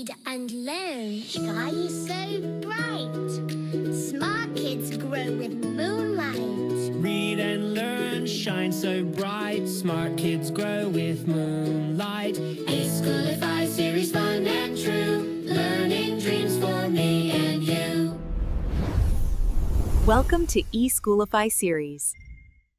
Read and learn, shine so bright. Smart kids grow with moonlight. Read and learn, shine so bright. Smart kids grow with moonlight. E-Schoolify series, fun and true. Learning dreams for me and you. Welcome to E-Schoolify series.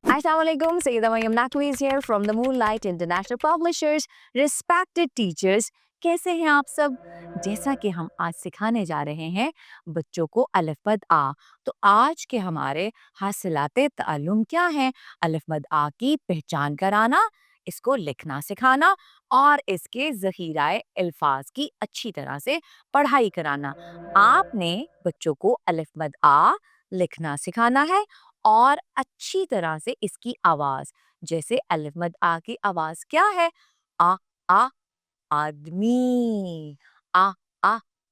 Assalamualaikum, Sayyida Maryam Naqvi is here from the Moonlight International Publishers. Respected teachers, कैसे हैं आप सब? जैसा कि हम आज सिखाने जा रहे हैं बच्चों को अलिफ बद आ, तो आज के हमारे हासिलाते ताल्लुम क्या हैं? अलिफ बद आ की पहचान कराना, इसको लिखना सिखाना और इसके ज़ख़ीराए अल्फाज की अच्छी तरह से पढ़ाई कराना। आपने बच्चों को अलिफ बद आ लिखना सिखाना है और अच्छी तरह से इसकी आवाज, जैसे अलिफ मद आ की आवाज क्या है? आ आदमी, आ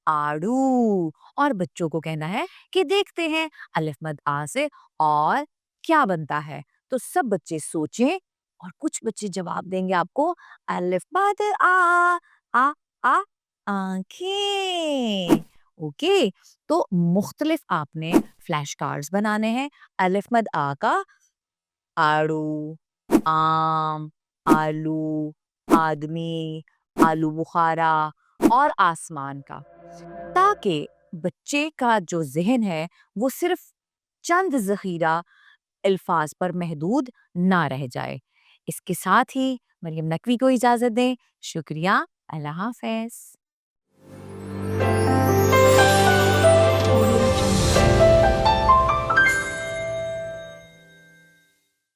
आड़ू। और बच्चों को कहना है कि देखते हैं अलिफ मद आ से और क्या बनता है। तो सब बच्चे सोचें और कुछ बच्चे जवाब देंगे आपको अलिफ मद आ आ आंखें। ओके, तो मुख्तलिफ आपने फ्लैश कार्ड्स बनाने हैं। अलिफ मद आ का आड़ू, आम, आलू, आदमी, आलू बुखारा और आसमान का, ताकि बच्चे का जो जहन है वो सिर्फ चंद ज़ख़ीरा अल्फाज पर महदूद ना रह जाए। इसके साथ ही मरियम नकवी को इजाज़त दें। शुक्रिया। अल्लाह हाफ़िज़।